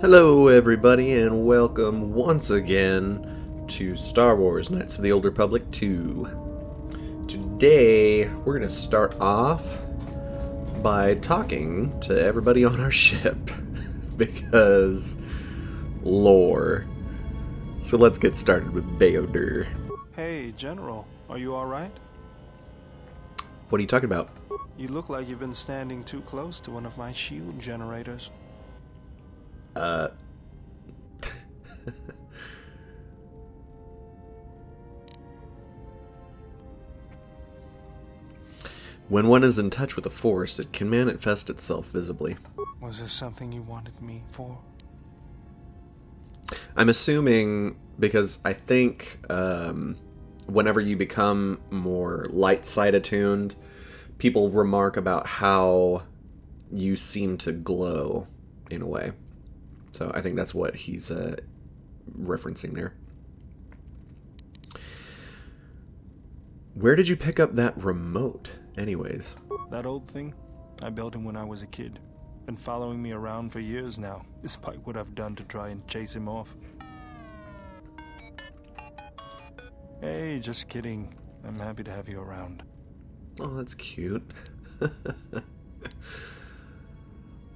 Hello everybody and welcome once again to Star Wars Knights of the Old Republic 2. Today we're going to start off by talking to everybody on our ship because lore. So let's get started with Bayodur. Hey, General, are you alright? What are you talking about? You look like you've been standing too close to one of my shield generators. When one is in touch with the Force, it can manifest itself visibly. Was there something you wanted me for? I'm assuming because I think whenever you become more light side attuned, people remark about how you seem to glow in a way. So I think that's what he's referencing there. Where did you pick up that remote, anyways? That old thing? I built him when I was a kid. Been following me around for years now, despite what I've done to try and chase him off. Hey, just kidding. I'm happy to have you around. Oh, that's cute.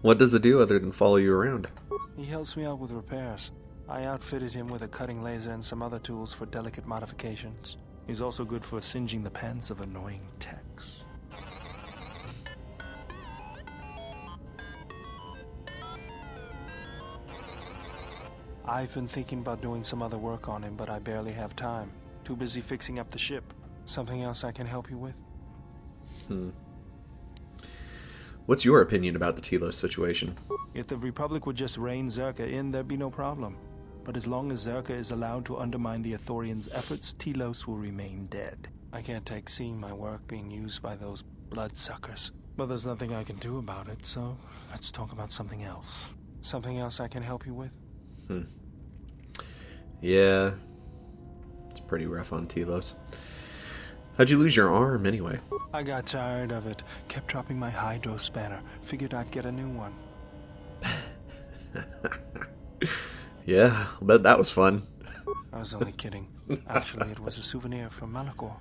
What does it do other than follow you around? He helps me out with repairs. I outfitted him with a cutting laser and some other tools for delicate modifications. He's also good for singeing the pants of annoying techs. I've been thinking about doing some other work on him, but I barely have time. Too busy fixing up the ship. Something else I can help you with? What's your opinion about the Telos situation? If the Republic would just rein Zerka in, there'd be no problem. But as long as Zerka is allowed to undermine the Ithorians' efforts, Telos will remain dead. I can't take seeing my work being used by those bloodsuckers. But there's nothing I can do about it, so let's talk about something else. Something else I can help you with? Yeah, it's pretty rough on Telos. How'd you lose your arm, anyway? I got tired of it. Kept dropping my hydro spanner. Figured I'd get a new one. Yeah, I bet that was fun. I was only kidding. Actually, it was a souvenir from Malachor.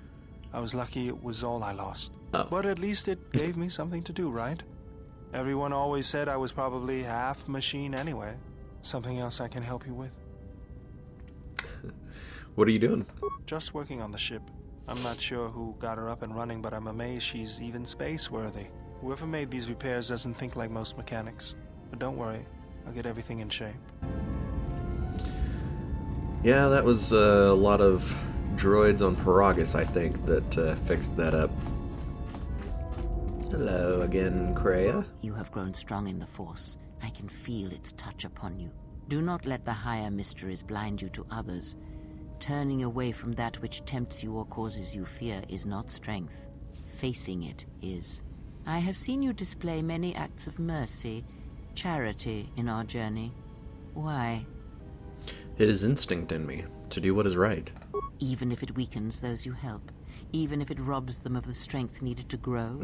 I was lucky it was all I lost. Oh. But at least it gave me something to do, right? Everyone always said I was probably half the machine anyway. Something else I can help you with? What are you doing? Just working on the ship. I'm not sure who got her up and running, but I'm amazed she's even space-worthy. Whoever made these repairs doesn't think like most mechanics. But don't worry, I'll get everything in shape. Yeah, that was a lot of droids on Paragus, I think, that fixed that up. Hello again, Kreia. You have grown strong in the Force. I can feel its touch upon you. Do not let the higher mysteries blind you to others. Turning away from that which tempts you or causes you fear is not strength. Facing it is. I have seen you display many acts of mercy, charity in our journey. Why? It is instinct in me to do what is right. Even if it weakens those you help, even if it robs them of the strength needed to grow,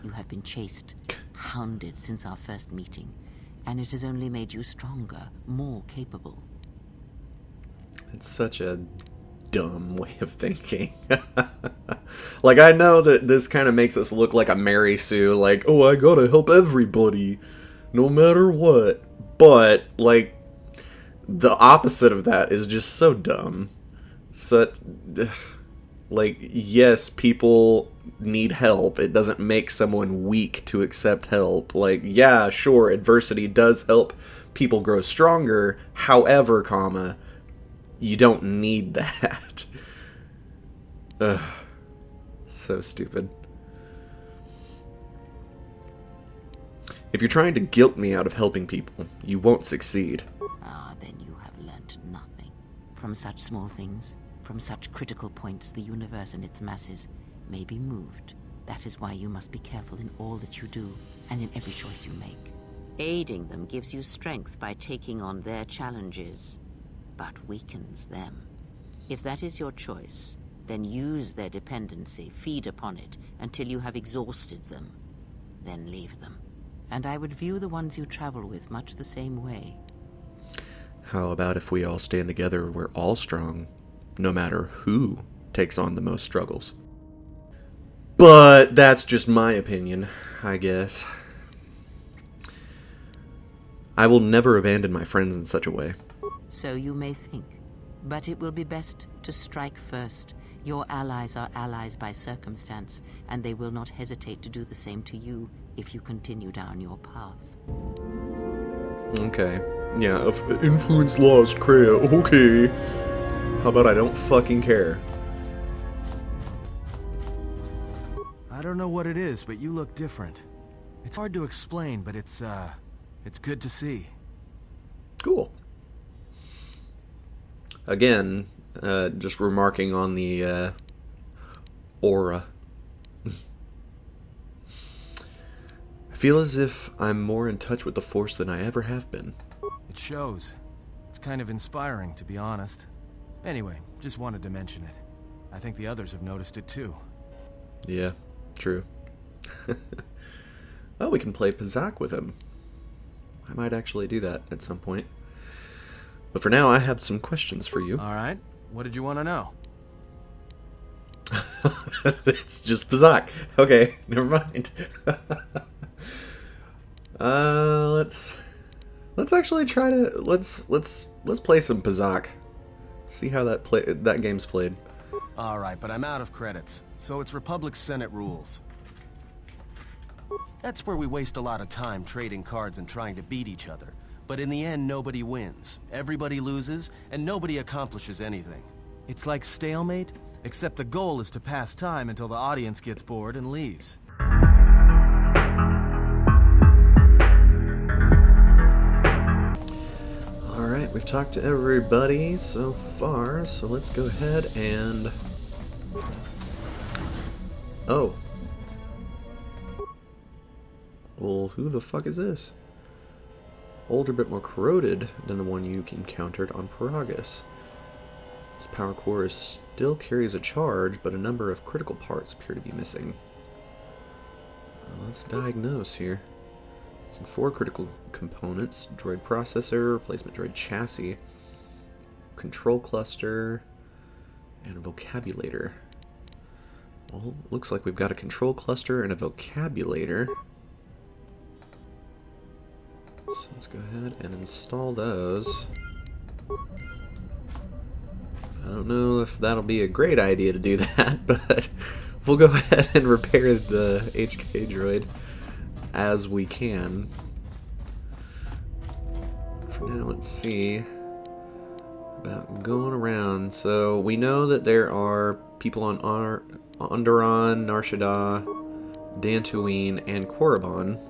you have been chased, hounded since our first meeting, and it has only made you stronger, more capable. It's such a dumb way of thinking. Like, I know that this kind of makes us look like a Mary Sue, like, oh, I gotta help everybody, no matter what. But, like, the opposite of that is just so dumb. Such, like, yes, people need help. It doesn't make someone weak to accept help. Like, yeah, sure, adversity does help people grow stronger. However, you don't need that. Ugh. So stupid. If you're trying to guilt me out of helping people, you won't succeed. Ah, then you have learnt nothing. From such small things, from such critical points, the universe and its masses may be moved. That is why you must be careful in all that you do, and in every choice you make. Aiding them gives you strength by taking on their challenges, but weakens them. If that is your choice, then use their dependency, feed upon it, until you have exhausted them. Then leave them. And I would view the ones you travel with much the same way. How about if we all stand together, we're all strong, no matter who takes on the most struggles? But that's just my opinion, I guess. I will never abandon my friends in such a way. So you may think, but it will be best to strike first. Your allies are allies by circumstance, and they will not hesitate to do the same to you if you continue down your path. Okay. Yeah, influence lost, Kreia. Okay. How about I don't fucking care? I don't know what it is, but you look different. It's hard to explain, but it's good to see. Cool. Again, just remarking on the aura. I feel as if I'm more in touch with the Force than I ever have been. It shows. It's kind of inspiring, to be honest. Anyway, just wanted to mention it. I think the others have noticed it too. Yeah, true. Oh, we can play Pazak with him. I might actually do that at some point. But for now, I have some questions for you. Alright, what did you want to know? It's just Pazak. Okay, never mind. Let's actually try to let's play some Pazak. See how that game's played. Alright, but I'm out of credits, so it's Republic Senate rules. That's where we waste a lot of time trading cards and trying to beat each other. But in the end, nobody wins. Everybody loses, and nobody accomplishes anything. It's like stalemate, except the goal is to pass time until the audience gets bored and leaves. Alright, we've talked to everybody so far, so let's go ahead and... Oh. Well, who the fuck is this? Older but more corroded than the one you encountered on Paragus. This power core still carries a charge, but a number of critical parts appear to be missing. Let's diagnose here. Some 4 critical components: droid processor, replacement droid chassis, control cluster, and a vocabulator. Well, looks like we've got a control cluster and a vocabulator. So let's go ahead and install those. I don't know if that'll be a great idea to do that, but we'll go ahead and repair the HK droid as we can. For now, let's see about going around. So we know that there are people on Onderon, Nar Shaddaa, Dantooine, and Korriban.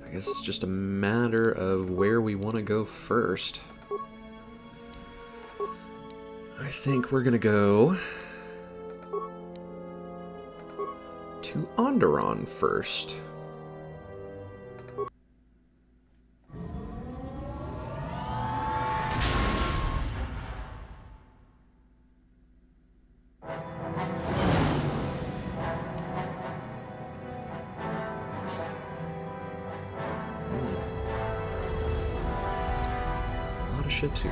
I guess it's just a matter of where we want to go first. I think we're gonna go to Onderon first. A lot of ships here.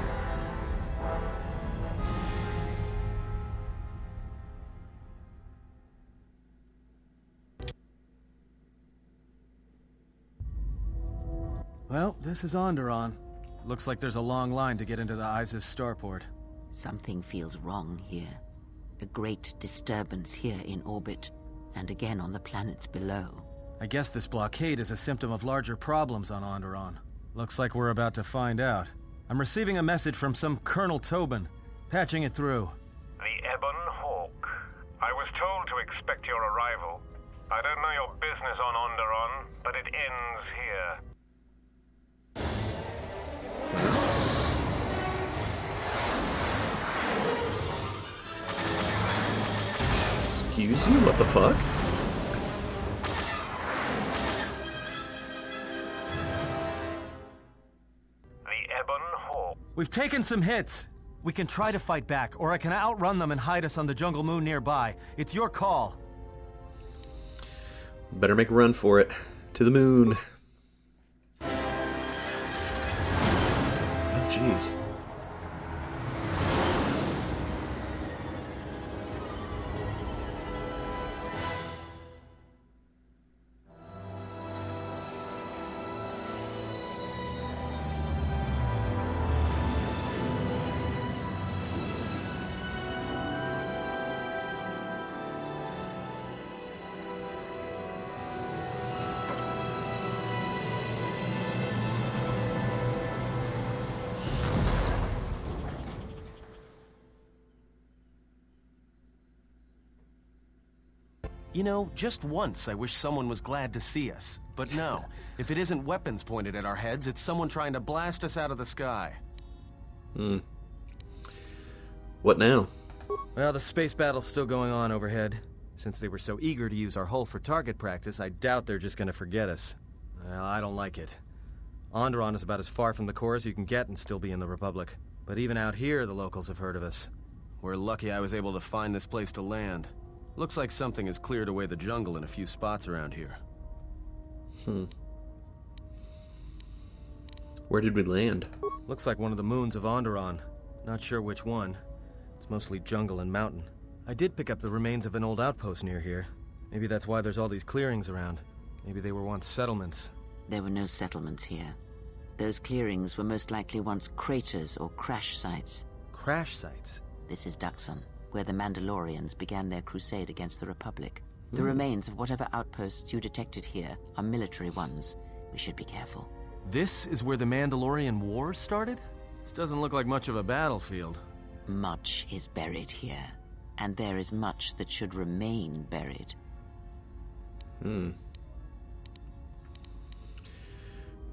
Well, this is Onderon. Looks like there's a long line to get into the Isis starport. Something feels wrong here. A great disturbance here in orbit, and again on the planets below. I guess this blockade is a symptom of larger problems on Onderon. Looks like we're about to find out. I'm receiving a message from some Colonel Tobin. Patching it through. The Ebon Hawk. I was told to expect your arrival. I don't know your business on Onderon, but it ends here. Excuse you? What the fuck? The Ebon Hawk. We've taken some hits. We can try to fight back, or I can outrun them and hide us on the jungle moon nearby. It's your call. Better make a run for it. To the moon. jeez. You know, just once I wish someone was glad to see us. But no, if it isn't weapons pointed at our heads, it's someone trying to blast us out of the sky. What now? Well, the space battle's still going on overhead. Since they were so eager to use our hull for target practice, I doubt they're just gonna forget us. Well, I don't like it. Onderon is about as far from the core as you can get and still be in the Republic. But even out here, the locals have heard of us. We're lucky I was able to find this place to land. Looks like something has cleared away the jungle in a few spots around here. Where did we land? Looks like one of the moons of Onderon. Not sure which one. It's mostly jungle and mountain. I did pick up the remains of an old outpost near here. Maybe that's why there's all these clearings around. Maybe they were once settlements. There were no settlements here. Those clearings were most likely once craters or crash sites. Crash sites? This is Duxon, where the Mandalorians began their crusade against the Republic. The remains of whatever outposts you detected here are military ones. We should be careful. This is where the Mandalorian Wars started? This doesn't look like much of a battlefield. Much is buried here, and there is much that should remain buried. We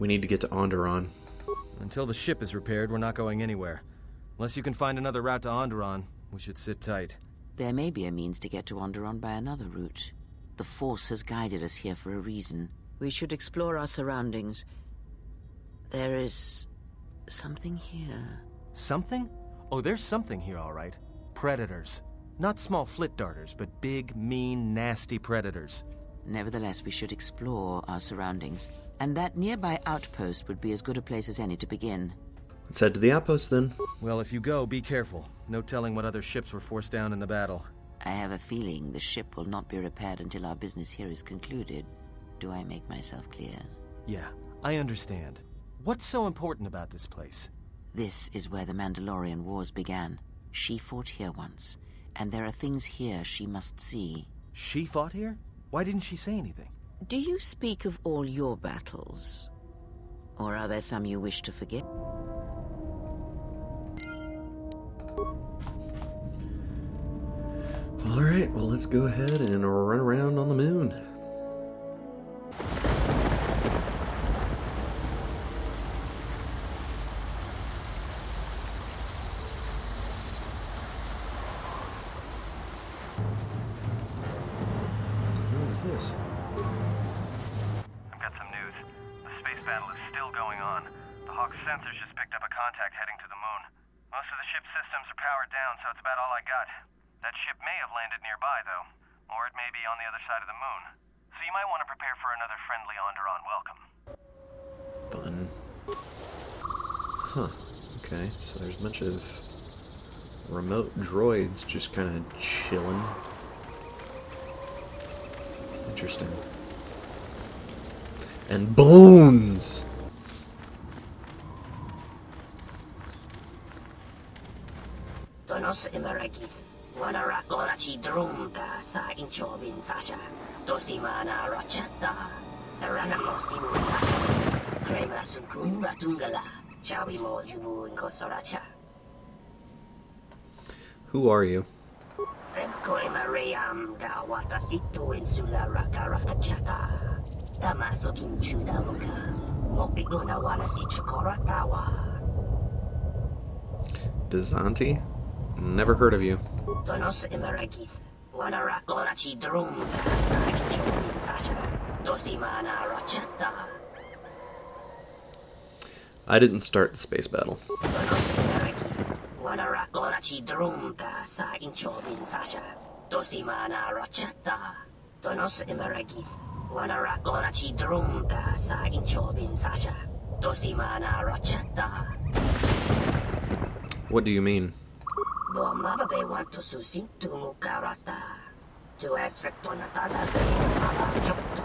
need to get to Onderon. Until the ship is repaired, we're not going anywhere. Unless you can find another route to Onderon, we should sit tight. There may be a means to get to Onderon by another route. The Force has guided us here for a reason. We should explore our surroundings. There is something here. Something? Oh, there's something here, all right. Predators. Not small flit darters, but big, mean, nasty predators. Nevertheless, we should explore our surroundings. And that nearby outpost would be as good a place as any to begin. Let's head to the outpost then. Well, if you go, be careful. No telling what other ships were forced down in the battle. I have a feeling the ship will not be repaired until our business here is concluded. Do I make myself clear? Yeah, I understand. What's so important about this place? This is where the Mandalorian Wars began. She fought here once, and there are things here she must see. She fought here? Why didn't she say anything? Do you speak of all your battles? Or are there some you wish to forget? Alright, well let's go ahead and run around on the moon. What is this? I've got some news. The space battle is still going on. The Hawk's sensors just picked up a contact heading to the moon. Most of the ship's systems are powered down, so it's about all I got. That ship may have landed nearby, though, or it may be on the other side of the moon. So you might want to prepare for another friendly Onderon welcome. Fun. Huh. Okay, so there's a bunch of remote droids just kind of chilling. Interesting. And bones! Donos emeragith. Wanara korachi drumka sa inchobin sasha. Dosimana rachata. Taranamo simu nasans. Krema sunkun ratungala. Chawi mo jubu inkosoracha. Who are you? Femko emarayam gawata situ insula raka chata. Tamaso kinchuda muka. Mopigona wala si chokoratawa. Dezanti? Never heard of you. Donos emeragith. Wanara korachi drumka sa inchobin sasha. Dosimana rachata. I didn't start the space battle. Donos emeragith. Wanara korachi drumka sa inchobin sasha. Dosimana rachata. Donos emeragith. Wanara korachi drumka sa inchobin sasha. Dosimana rachata. What do you mean? Bomababe want to susintu mukarata. To esrectonatada be mabachokto.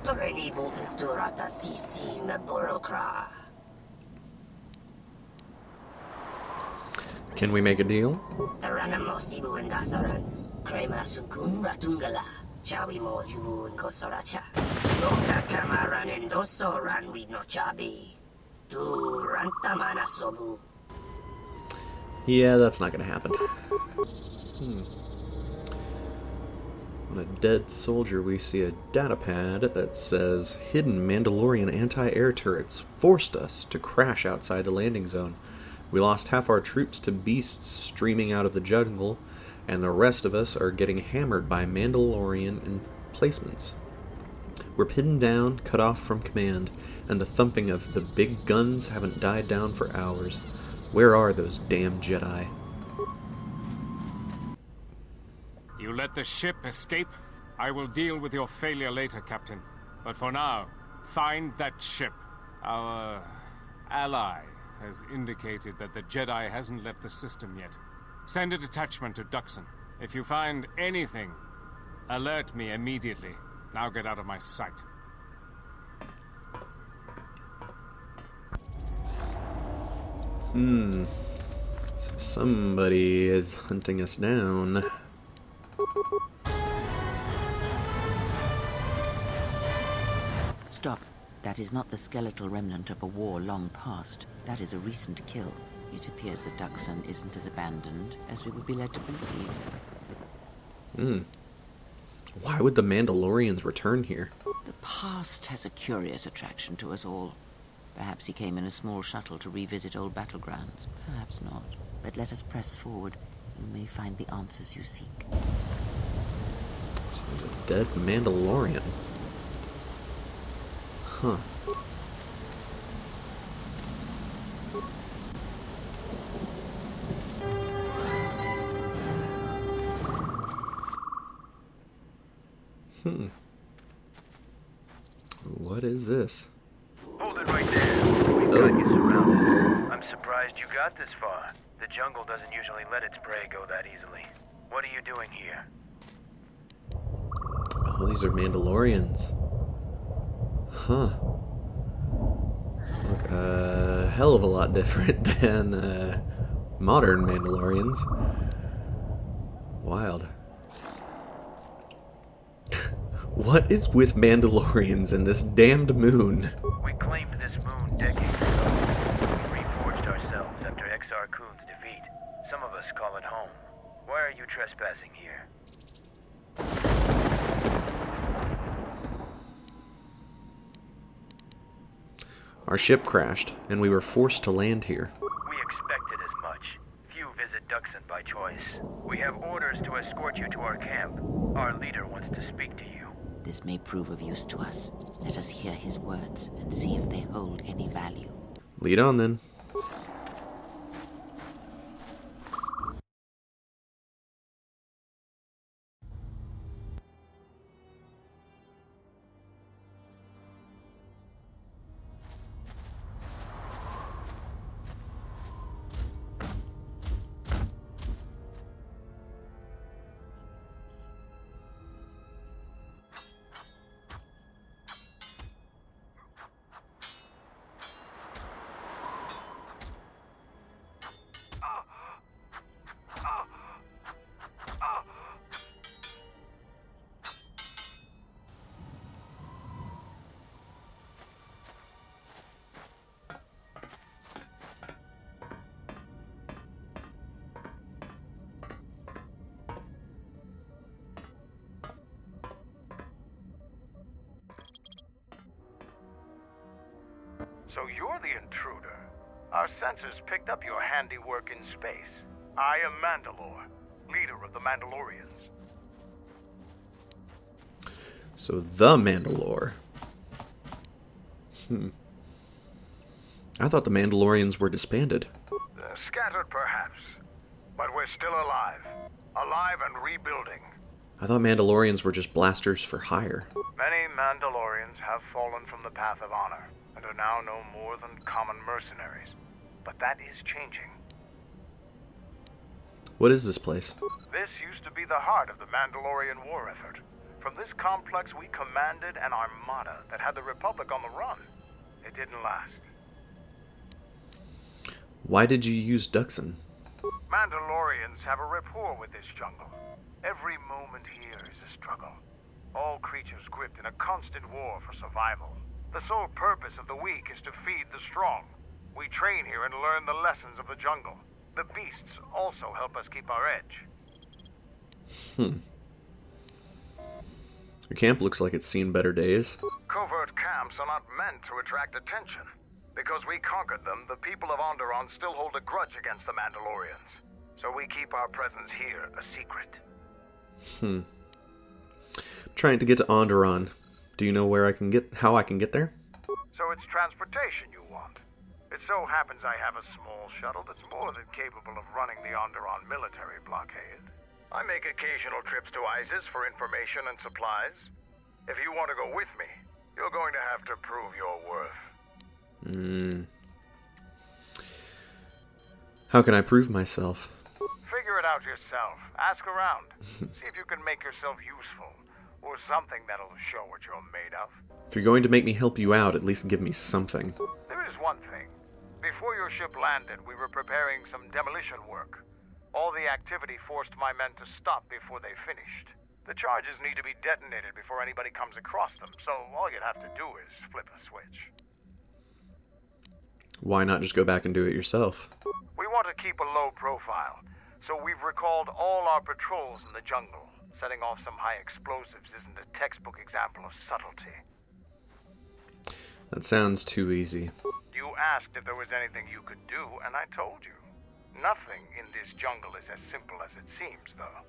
Torenibu inturata sisi meborokra. Can we make a deal? Taranamosibu and Dasarans. Krema sunkun ratungala. Chawi mo jubu and kosoracha. Loka kamaran and doso ran with no chabi. Tu rantamana sobu. Yeah, that's not gonna happen. On a dead soldier, we see a data pad that says hidden Mandalorian anti-air turrets forced us to crash outside the landing zone. We lost half our troops to beasts streaming out of the jungle, and the rest of us are getting hammered by Mandalorian emplacements. We're pinned down, cut off from command, and the thumping of the big guns haven't died down for hours. Where are those damn Jedi? You let the ship escape? I will deal with your failure later, Captain. But for now, find that ship. Our ally has indicated that the Jedi hasn't left the system yet. Send a detachment to Duxon. If you find anything, alert me immediately. Now get out of my sight. So somebody is hunting us down. Stop. That is not the skeletal remnant of a war long past. That is a recent kill. It appears that Duxon isn't as abandoned as we would be led to believe. Why would the Mandalorians return here? The past has a curious attraction to us all. Perhaps he came in a small shuttle to revisit old battlegrounds. Perhaps not. But let us press forward. You may find the answers you seek. So there's a dead Mandalorian. Huh. What is this? Hold it right there. We've got you surrounded. I'm surprised you got this far. The jungle doesn't usually let its prey go that easily. What are you doing here? Oh, these are Mandalorians. Huh. Look a hell of a lot different than modern Mandalorians. Wild. What is with Mandalorians and this damned moon? We claimed this moon decades ago. We reforged ourselves after Exar Kun's defeat. Some of us call it home. Why are you trespassing here? Our ship crashed, and we were forced to land here. We expected as much. Few visit Duxon by choice. We have orders to escort you to our camp. Our leader wants to speak to you. This may prove of use to us. Let us hear his words and see if they hold any value. Lead on, then. So you're the intruder. Our sensors picked up your handiwork in space. I am Mandalore, leader of the Mandalorians. So the Mandalore. I thought the Mandalorians were disbanded. Scattered perhaps, but we're still alive. Alive and rebuilding. I thought Mandalorians were just blasters for hire. Many Mandalorians have fallen from the path of honor and are now no more than common mercenaries. But that is changing. What is this place? This used to be the heart of the Mandalorian war effort. From this complex we commanded an armada that had the Republic on the run. It didn't last. Why did you use Duxon? Mandalorians have a rapport with this jungle. Every moment here is a struggle. All creatures gripped in a constant war for survival. The sole purpose of the weak is to feed the strong. We train here and learn the lessons of the jungle. The beasts also help us keep our edge. Your camp looks like it's seen better days. Covert camps are not meant to attract attention. Because we conquered them, the people of Onderon still hold a grudge against the Mandalorians. So we keep our presence here a secret. I'm trying to get to Onderon. Do you know how I can get there? So it's transportation you want. It so happens I have a small shuttle that's more than capable of running the Onderon military blockade. I make occasional trips to ISIS for information and supplies. If you want to go with me, you're going to have to prove your worth. How can I prove myself? Figure it out yourself. Ask around. See if you can make yourself useful. Or something that'll show what you're made of. If you're going to make me help you out, at least give me something. There is one thing. Before your ship landed, we were preparing some demolition work. All the activity forced my men to stop before they finished. The charges need to be detonated before anybody comes across them, so all you'd have to do is flip a switch. Why not just go back and do it yourself? We want to keep a low profile, so we've recalled all our patrols in the jungle. Setting off some high explosives isn't a textbook example of subtlety. That sounds too easy. You asked if there was anything you could do, and I told you. Nothing in this jungle is as simple as it seems, though.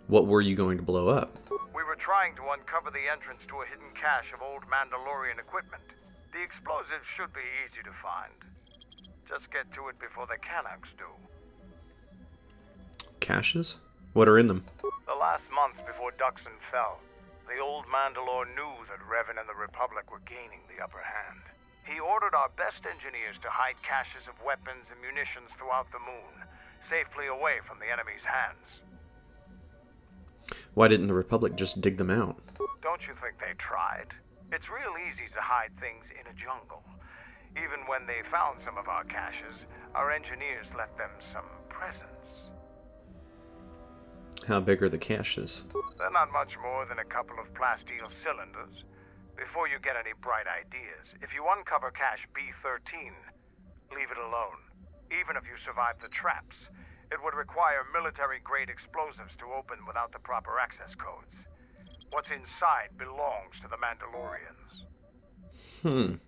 What were you going to blow up? We were trying to uncover the entrance to a hidden cache of old Mandalorian equipment. The explosives should be easy to find. Just get to it before the Canucks do. Caches? What are in them? The last month before Duxon fell, the old Mandalore knew that Revan and the Republic were gaining the upper hand. He ordered our best engineers to hide caches of weapons and munitions throughout the moon, safely away from the enemy's hands. Why didn't the Republic just dig them out? Don't you think they tried? It's real easy to hide things in a jungle. Even when they found some of our caches, our engineers left them some presents. How big are the caches? They're not much more than a couple of plasteel cylinders. Before you get any bright ideas, if you uncover cache B13, leave it alone. Even if you survive the traps, it would require military-grade explosives to open without the proper access codes. What's inside belongs to the Mandalorians.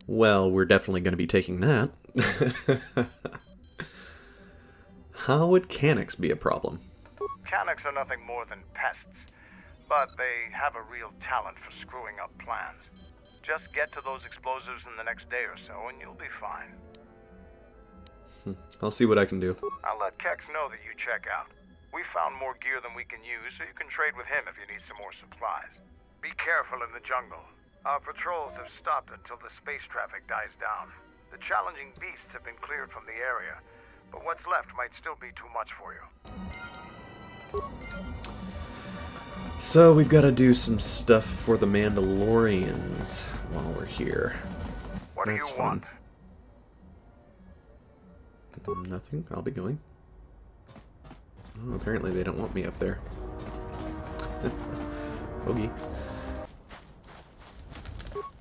Well, we're definitely going to be taking that. How would Canucks be a problem? Canucks are nothing more than pests, but they have a real talent for screwing up plans. Just get to those explosives in the next day or so, and you'll be fine. I'll see what I can do. I'll let Kex know that you check out. We found more gear than we can use, so you can trade with him if you need some more supplies. Be careful in the jungle. Our patrols have stopped until the space traffic dies down. The challenging beasts have been cleared from the area, but what's left might still be too much for you. So we've got to do some stuff for the Mandalorians while we're here. What do you want? Nothing. I'll be going. Oh, apparently they don't want me up there. Okay.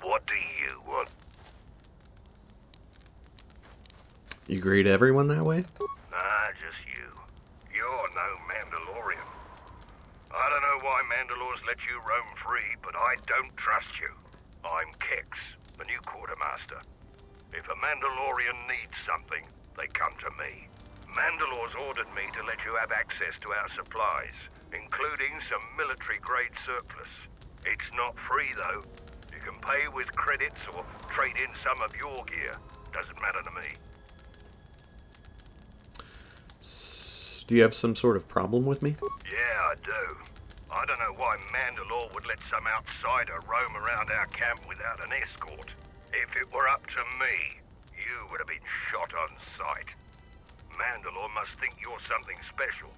What do you want? You greet everyone that way? Nah, just you. You're no Mandalorian. I don't know why Mandalores let you roam free, but I don't trust you. I'm Kex, the new quartermaster. If a Mandalorian needs something, they come to me. Mandalore's ordered me to let you have access to our supplies, including some military-grade surplus. It's not free, though. You can pay with credits or trade in some of your gear. Doesn't matter to me. Do you have some sort of problem with me? Yeah, I do. I don't know why Mandalore would let some outsider roam around our camp without an escort. If it were up to me, you would have been shot on sight. Mandalore must think you're something special.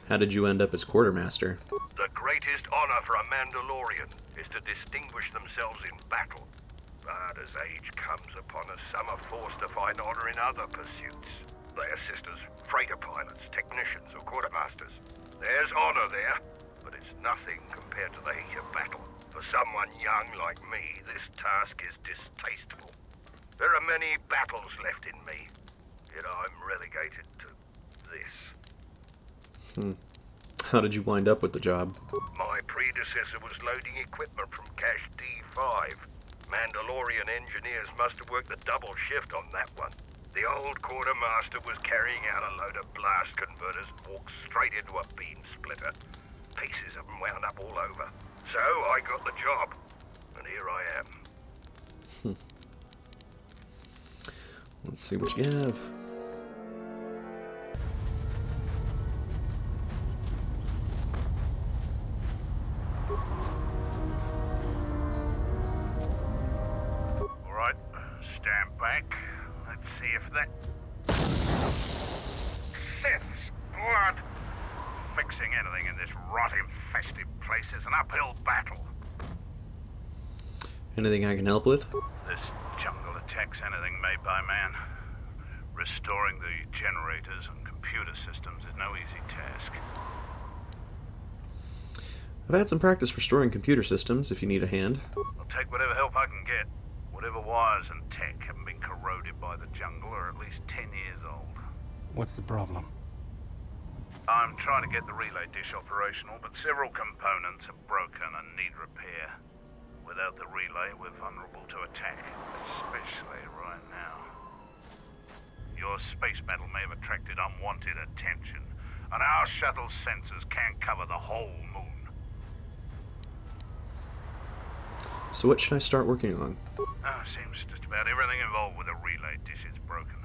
How did you end up as quartermaster? The greatest honor for a Mandalorian is to distinguish themselves in battle. But as age comes upon us, some are forced to find honor in other pursuits. They assist as freighter pilots, technicians, or quartermasters. There's honor there, but it's nothing compared to the heat of battle. For someone young like me, this task is distasteful. There are many battles left in me, yet I'm relegated to this. How did you wind up with the job? My predecessor was loading equipment from Cache D5. Mandalorian engineers must have worked a double shift on that one. The old quartermaster was carrying out a load of blast converters and walked straight into a beam splitter. Pieces of them wound up all over. So I got the job, and here I am. Let's see what you have. Alright, stand back. Let's see if that... Sith's blood! Fixing anything in this rot-infested place is an uphill battle. Anything I can help with? This jungle attacks anything made by man. Restoring the generators and computer systems is no easy task. I've had some practice restoring computer systems, if you need a hand. I'll take whatever help I can get. Whatever wires and tech haven't been corroded by the jungle are at least 10 years old. What's the problem? I'm trying to get the relay dish operational, but several components are broken and need repair. Without the relay, we're vulnerable to attack, especially right now. Your space battle may have attracted unwanted attention, and our shuttle sensors can't cover the whole moon. So what should I start working on? Seems just about everything involved with a relay dish is broken.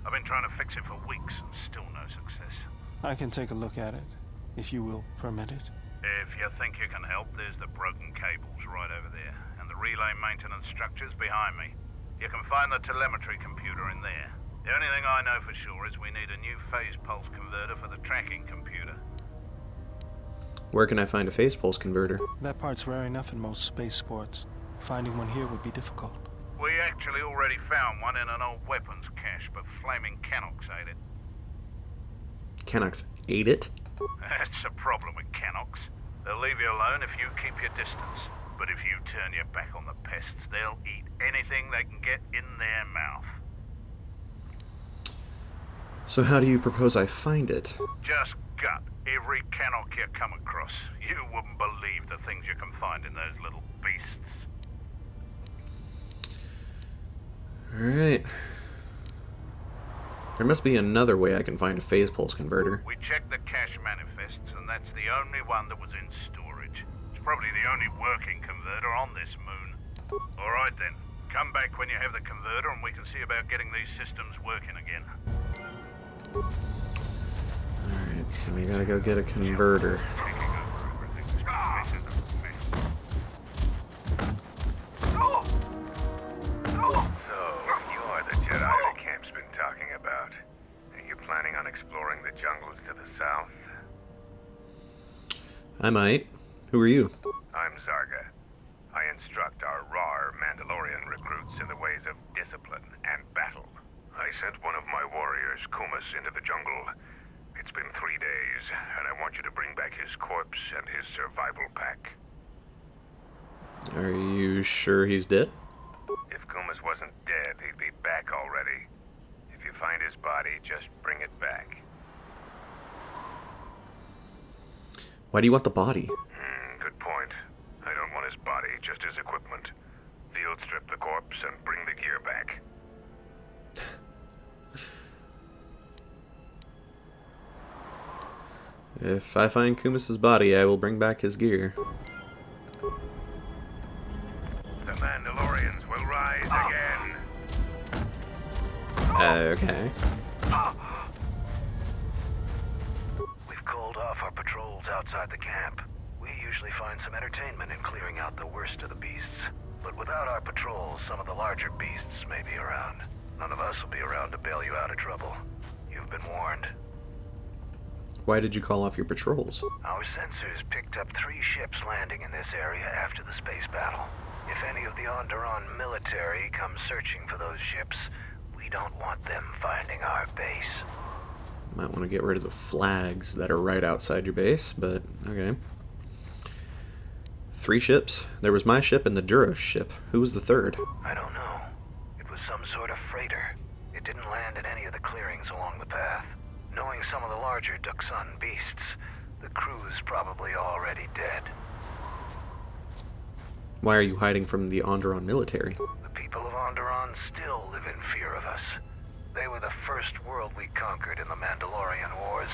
I've been trying to fix it for weeks and still no success. I can take a look at it, if you will permit it. If you think you can help, there's the broken cables right over there, and the relay maintenance structures behind me. You can find the telemetry computer in there. The only thing I know for sure is we need a new phase pulse converter for the tracking computer. Where can I find a phase pulse converter? That part's rare enough in most spaceports. Finding one here would be difficult. We actually already found one in an old weapons cache, but flaming Canox ate it. Canox ate it? That's the problem with Canox. They'll leave you alone if you keep your distance. But if you turn your back on the pests, they'll eat anything they can get in their mouth. So how do you propose I find it? Just gut every Canox you come across. You wouldn't believe the things you can find in those little beasts. Alright. There must be another way I can find a phase pulse converter. We checked the cache manifests, and that's the only one that was in storage. It's probably the only working converter on this moon. Alright then, come back when you have the converter and we can see about getting these systems working again. Alright, so we gotta go get a converter. I might. Who are you? I'm Zarga. I instruct our raw Mandalorian recruits in the ways of discipline and battle. I sent one of my warriors, Kumas, into the jungle. It's been 3 days, and I want you to bring back his corpse and his survival pack. Are you sure he's dead? If Kumas wasn't dead, he'd be back already. If you find his body, just bring it back. Why do you want the body? Good point. I don't want his body, just his equipment. Field strip the corpse and bring the gear back. If I find Kumas's body, I will bring back his gear. The Mandalorians will rise again. Okay. We've called off our patrols outside the camp. We usually find some entertainment in clearing out the worst of the beasts. But without our patrols, some of the larger beasts may be around. None of us will be around to bail you out of trouble. You've been warned. Why did you call off your patrols? Our sensors picked up 3 ships landing in this area after the space battle. If any of the Onderon military come searching for those ships, we don't want them finding our base. Might want to get rid of the flags that are right outside your base, but okay. 3 ships. There was my ship and the Duros ship. Who was the third? I don't know. It was some sort of freighter. It didn't land at any of the clearings along the path. Knowing some of the larger Duxan beasts, the crew's probably already dead. Why are you hiding from the Onderon military? The people of Onderon still live in fear of us. They were the first world we conquered in the Mandalorian Wars.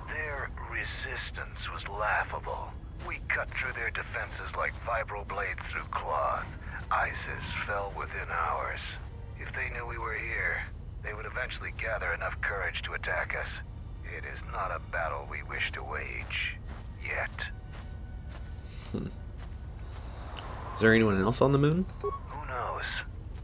Their resistance was laughable. We cut through their defenses like vibroblades through cloth. ISIS fell within hours. If they knew we were here, they would eventually gather enough courage to attack us. It is not a battle we wish to wage. Yet. Is there anyone else on the moon? Who knows?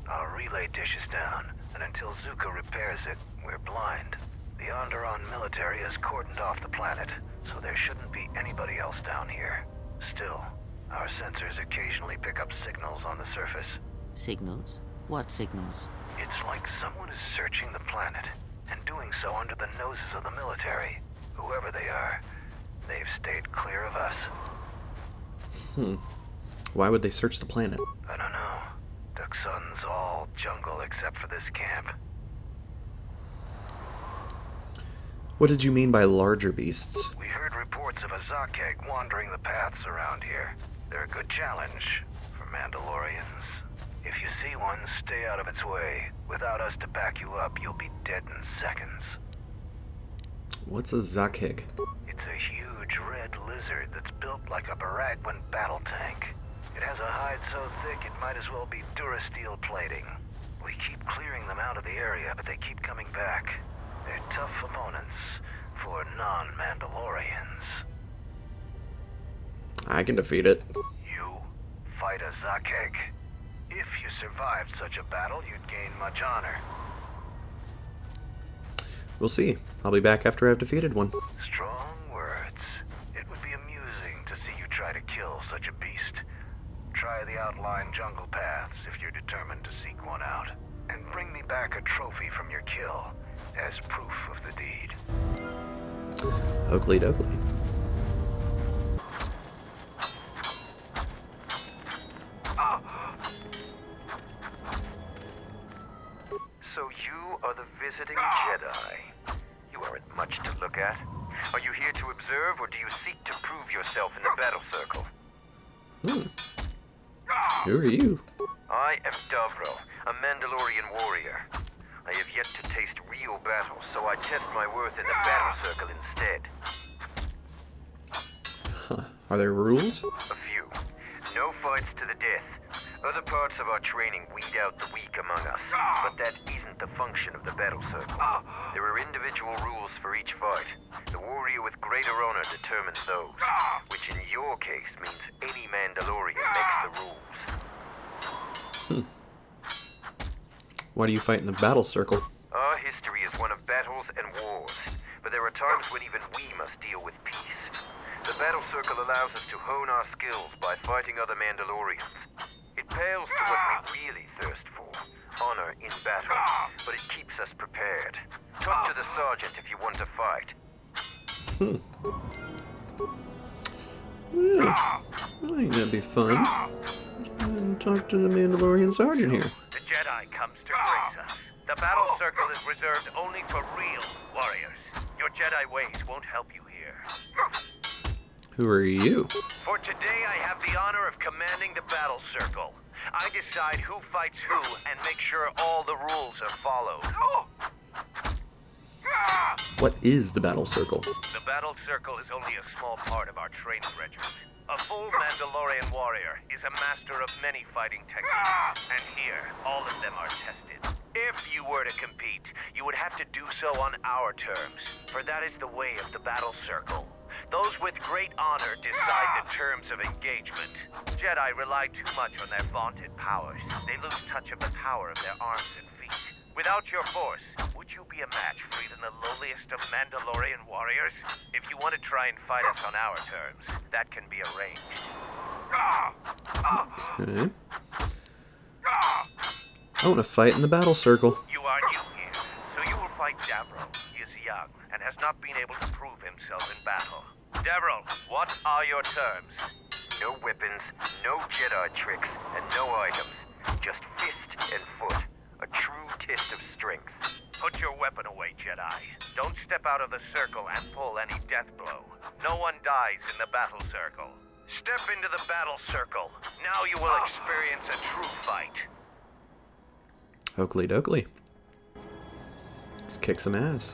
Our relay dish is down, and until Zuko repairs it, we're blind. The Onderon military has cordoned off the planet, so there shouldn't be anybody else down here. Still, our sensors occasionally pick up signals on the surface. Signals? What signals? It's like someone is searching the planet, and doing so under the noses of the military. Whoever they are, they've stayed clear of us. Why would they search the planet? I don't know. Duxan's all jungle except for this camp. What did you mean by larger beasts? We heard reports of a Zakeg wandering the paths around here. They're a good challenge for Mandalorians. If you see one, stay out of its way. Without us to back you up, you'll be dead in seconds. What's a Zakeg? It's a huge red lizard that's built like a Baragwin battle tank. It has a hide so thick it might as well be Durasteel plating. We keep clearing them out of the area, but they keep coming back. They're tough opponents for non-Mandalorians. I can defeat it. You fight a Zakeg. If you survived such a battle, you'd gain much honor. We'll see. I'll be back after I've defeated one. Strong words. It would be amusing to see you try to kill such a beast. Try the outlying jungle paths if you're determined to seek one out. And bring me back a trophy from your kill as proof of the deed. Oakley dokley. So you are the visiting Jedi. You aren't much to look at. Are you here to observe, or do you seek to prove yourself in the battle circle? Who are you? I am Davro, a Mandalorian warrior. I have yet to taste real battle, so I test my worth in the battle circle instead. Are there rules? A few. No fights to the death. Other parts of our training weed out the weak among us, but that isn't the function of the battle circle. There are individual rules for each fight. The warrior with greater honor determines those, which in your case means any Mandalorian makes the rules. Why do you fight in the battle circle? Our history is one of battles and wars, but there are times when even we must deal with peace. The battle circle allows us to hone our skills by fighting other Mandalorians. It pales to what we really thirst for, honor in battle, but it keeps us prepared. Talk to the sergeant if you want to fight. Yeah, I think that'd be fun. And talk to the Mandalorian sergeant here. The Jedi comes to grace us. The battle circle is reserved only for real warriors. Your Jedi ways won't help you here. Who are you? For today, I have the honor of commanding the battle circle. I decide who fights who and make sure all the rules are followed. What is the battle circle? The battle circle is only a small part of our training regimen. A full Mandalorian warrior is a master of many fighting techniques, and here, all of them are tested. If you were to compete, you would have to do so on our terms, for that is the way of the battle circle. Those with great honor decide the terms of engagement. Jedi rely too much on their vaunted powers. They lose touch of the power of their arms and feet. Without your force, would you be a match for even the lowliest of Mandalorian warriors? If you want to try and fight us on our terms, that can be arranged. Okay. I want to fight in the battle circle. You are new here, so you will fight Davro. He is young and has not been able to prove himself in battle. Davro, what are your terms? No weapons, no Jedi tricks, and no items. Just fist and foot. A true test of strength. Put your weapon away, Jedi. Don't step out of the circle and pull any death blow. No one dies in the battle circle. Step into the battle circle. Now you will experience a true fight. Oakley dokley. Let's kick some ass.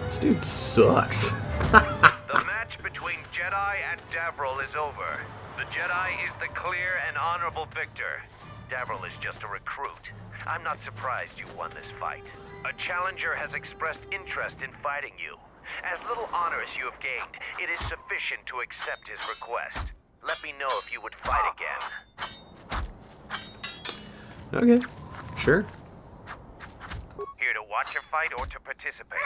This dude sucks. The match between Jedi and Davril is over. The Jedi is the clear and honorable victor. Davril is just a recruit. I'm not surprised you won this fight. A challenger has expressed interest in fighting you. As little honor as you have gained, it is sufficient to accept his request. Let me know if you would fight again. Okay, sure. Here to watch a fight or to participate?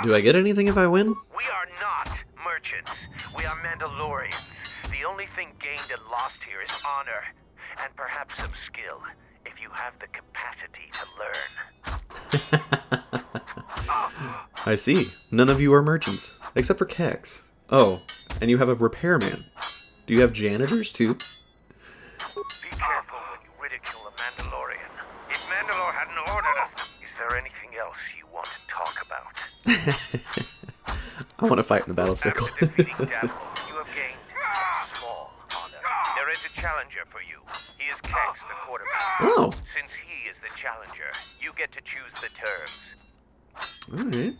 Do I get anything if I win? We are not merchants. We are Mandalorians. The only thing gained and lost here is honor, and perhaps some skill, if you have the capacity to learn. I see. None of you are merchants, except for Kex. Oh, and you have a repairman. Do you have janitors too? Be careful when you ridicule a Mandalorian. If Mandalore hadn't ordered us, is there anything else you want to talk about? I want to fight in the battle circle. After defeating Davril, you have gained a small honor. There is a challenger for you. He is Kex, the quarterback. Oh. Since he is the challenger, you get to choose the terms. Alright.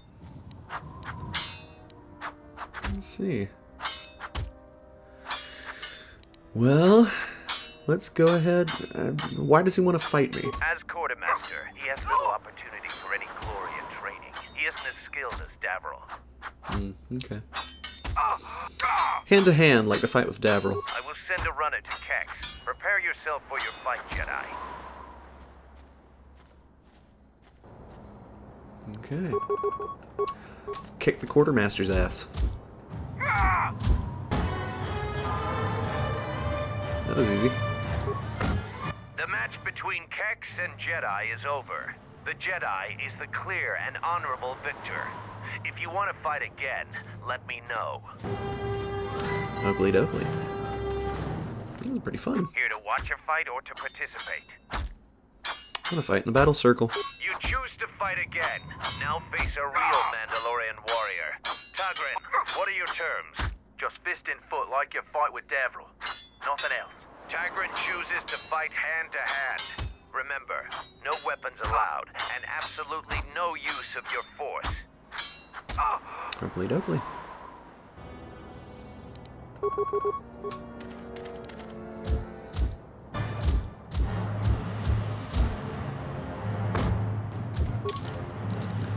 Let's see. Well, let's go ahead. Why does he want to fight me? As quartermaster, he has little opportunity for any glory in training. He isn't as skilled as Davril. Okay. Hand to hand, like the fight with Davril. I will send a runner to Kex. Prepare yourself for your fight, Jedi. Okay. Let's kick the quartermaster's ass. That was easy. The match between Kex and Jedi is over. The Jedi is the clear and honorable victor. If you want to fight again, let me know. Ugly dokley. This is pretty fun. Here to watch a fight or to participate? I'm gonna fight in the battle circle. You choose to fight again. Now face a real Mandalorian warrior. Tagrin, what are your terms? Just fist and foot like you fight with Davril. Nothing else. Tagrin chooses to fight hand to hand. Remember, no weapons allowed, and absolutely no use of your force. Ugly dokley.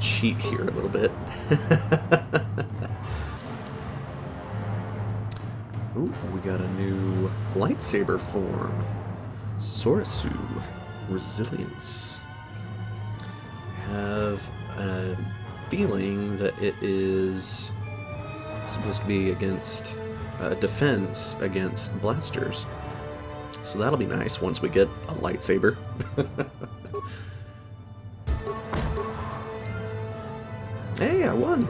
Cheat here a little bit. Ooh, we got a new lightsaber form. Sorasu. Resilience. Have a feeling that it is supposed to be against defense against blasters. So that'll be nice once we get a lightsaber. Hey, I won!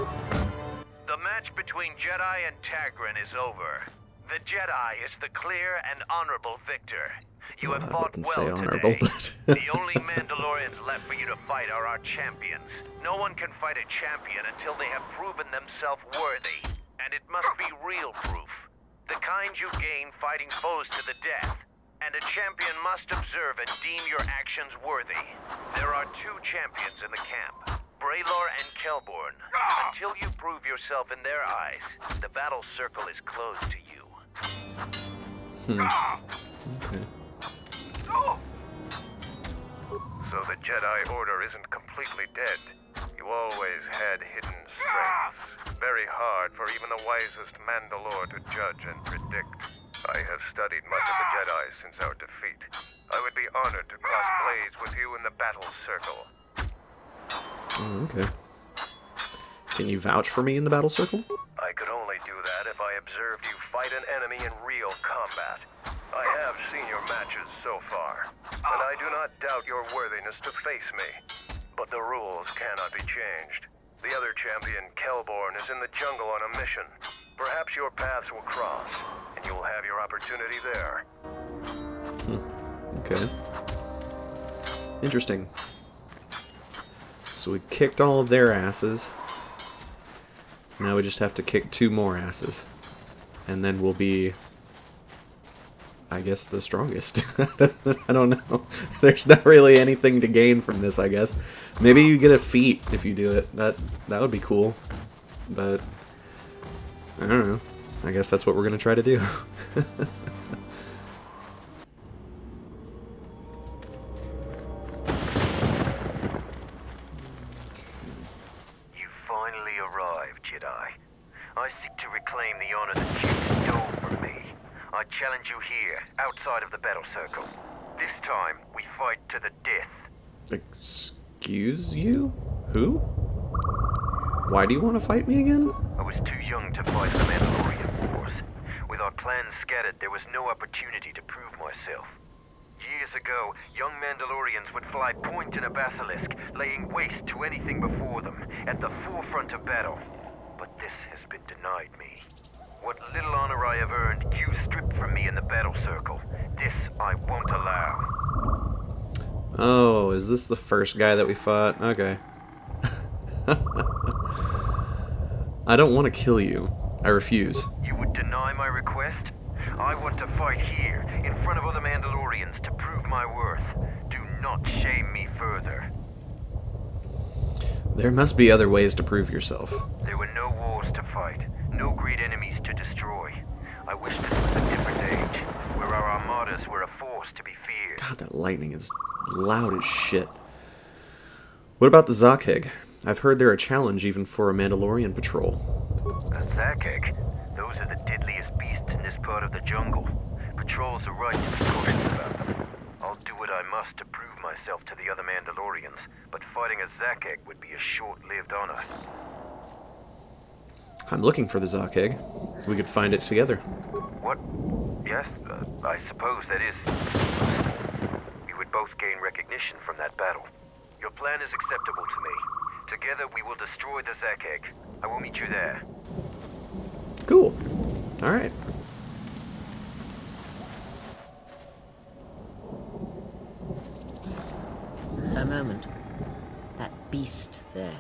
The match between Jedi and Tagrin is over. The Jedi is the clear and honorable victor. You have fought well honorable, today. but The only Mandalorians left for you to fight are our champions. No one can fight a champion until they have proven themselves worthy. And it must be real proof. The kind you gain fighting foes to the death. And a champion must observe and deem your actions worthy. There are two champions in the camp. Braylor and Kelborn. Until you prove yourself in their eyes, the battle circle is closed to you. Okay. So the Jedi Order isn't completely dead. You always had hidden strengths. Very hard for even the wisest Mandalore to judge and predict. I have studied much of the Jedi since our defeat. I would be honored to cross blades with you in the battle circle. Oh, okay. Can you vouch for me in the battle circle? I could only do that if I observed you fight an enemy in real combat. I have seen your matches so far, and I do not doubt your worthiness to face me. But the rules cannot be changed. The other champion, Kelborn, is in the jungle on a mission. Perhaps your paths will cross, and you'll have your opportunity there. Okay. Interesting. So we kicked all of their asses. Now we just have to kick 2 more asses. And then we'll be, I guess, the strongest. I don't know. There's not really anything to gain from this, I guess. Maybe you get a feat if you do it. That would be cool. But I don't know. I guess that's what we're going to try to do. You finally arrived, Jedi. I seek to reclaim the honor that you stole from me. I challenge you here, outside of the battle circle. This time, we fight to the death. Excuse you? Who? Why do you want to fight me again? I was too young to fight the Mandalorian Wars. With our clans scattered, there was no opportunity to prove myself. Years ago, young Mandalorians would fly point in a basilisk, laying waste to anything before them, at the forefront of battle. But this has been denied me. What little honor I have earned, you stripped from me in the battle circle. This I won't allow. Oh, is this the first guy that we fought? Okay. I don't want to kill you. I refuse. You would deny my request? I want to fight here, in front of other Mandalorians, to prove my worth. Do not shame me further. There must be other ways to prove yourself. There were no wars to fight, no great enemies to destroy. I wish this was a different age, where our armadas were a force to be feared. God, that lightning is loud as shit. What about the Zakheg? I've heard they're a challenge even for a Mandalorian patrol. A Zakheg? Those are the deadliest beasts in this part of the jungle. Patrols are right to be cautious about them. I'll do what I must to prove myself to the other Mandalorians, but fighting a Zakheg would be a short-lived honor. I'm looking for the Zakheg. We could find it together. What? Yes, I suppose that is possible. We would both gain recognition from that battle. Your plan is acceptable to me. Together we will destroy the Zakheg. I will meet you there. Cool. Alright. A moment. That beast there.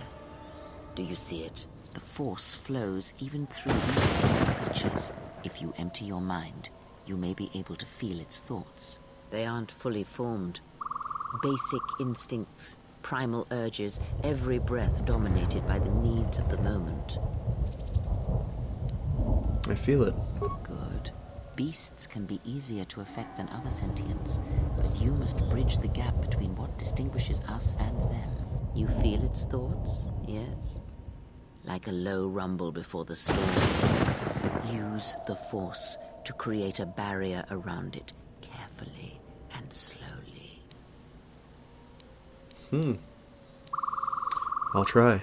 Do you see it? The force flows even through these simple creatures. If you empty your mind, you may be able to feel its thoughts. They aren't fully formed. Basic instincts, primal urges, every breath dominated by the needs of the moment. I feel it. Good. Beasts can be easier to affect than other sentients, but you must bridge the gap between what distinguishes us and them. You feel its thoughts, yes? Like a low rumble before the storm. Use the force to create a barrier around it, carefully and slowly. I'll try.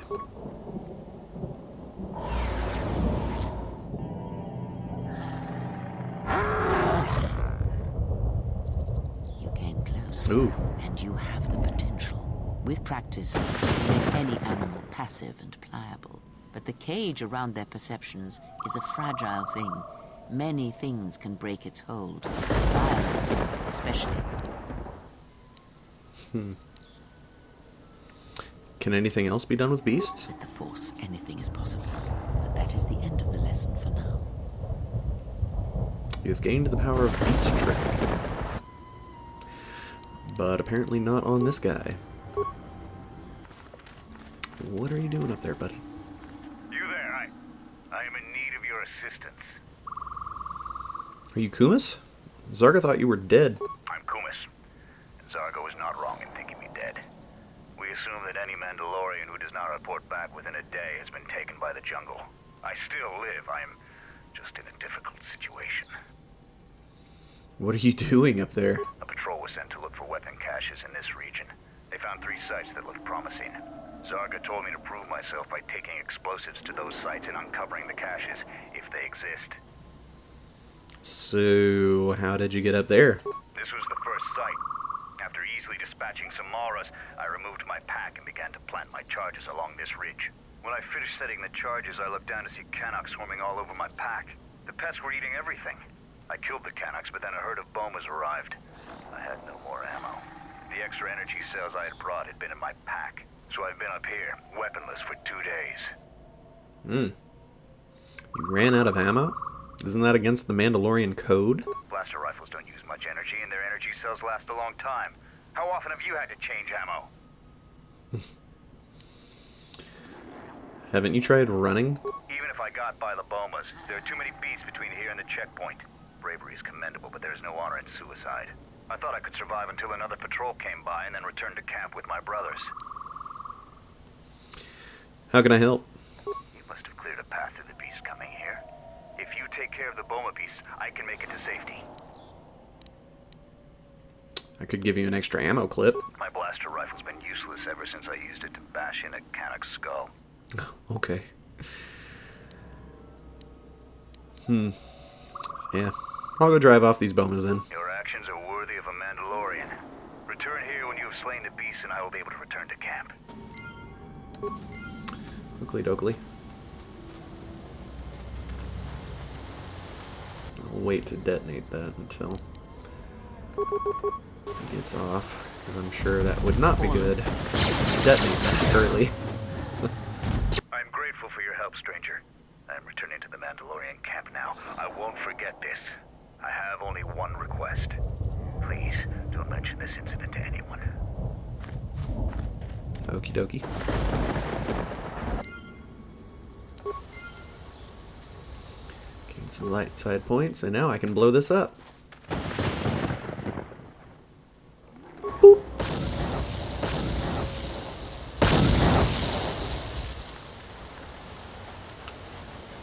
You came close, Ooh. and you have the potential. With practice, you can make any animal passive and pliable. But the cage around their perceptions is a fragile thing. Many things can break its hold. Violence, especially. Can anything else be done with beasts? With the Force, anything is possible. But that is the end of the lesson for now. You have gained the power of Beast Trick. But apparently not on this guy. What are you doing up there, buddy? You there? I am in need of your assistance. Are you Kumis? Zarga thought you were dead. I'm Kumis. Zargo is not wrong in thinking me dead. We assume that any Mandalorian who does not report back within a day has been taken by the jungle. I still live. I am just in a difficult situation. What are you doing up there? A patrol was sent to look for weapon caches in this region. They found 3 sites that looked promising. Zarga told me to prove myself by taking explosives to those sites and uncovering the caches, if they exist. So, how did you get up there? This was the first site. After easily dispatching some Maras, I removed my pack and began to plant my charges along this ridge. When I finished setting the charges, I looked down to see Canucks swarming all over my pack. The pests were eating everything. I killed the Canucks, but then a herd of bomas arrived. I had no more ammo. The extra energy cells I had brought had been in my pack, so I've been up here, weaponless for 2 days. You ran out of ammo? Isn't that against the Mandalorian code? Blaster rifles don't use much energy, and their energy cells last a long time. How often have you had to change ammo? Haven't you tried running? Even if I got by the bomas, there are too many beasts between here and the checkpoint. Bravery is commendable, but there is no honor in suicide. I thought I could survive until another patrol came by and then return to camp with my brothers. How can I help? You must have cleared a path to the beasts coming here. If you take care of the boma beasts, I can make it to safety. I could give you an extra ammo clip. My blaster rifle's been useless ever since I used it to bash in a Canuck's skull. Okay. Yeah. I'll go drive off these bomas then. Your actions are worthy of a Mandalorian. Return here when you have slain the beasts and I will be able to return to camp. Oakley dokley. I'll wait to detonate that until it gets off, because I'm sure that would not be good. Detonate that early. I'm grateful for your help, stranger. I am returning to the Mandalorian camp now. I won't forget this. I have only one request. Please, don't mention this incident to anyone. Okie dokie. Gain some light side points, and now I can blow this up. Boop.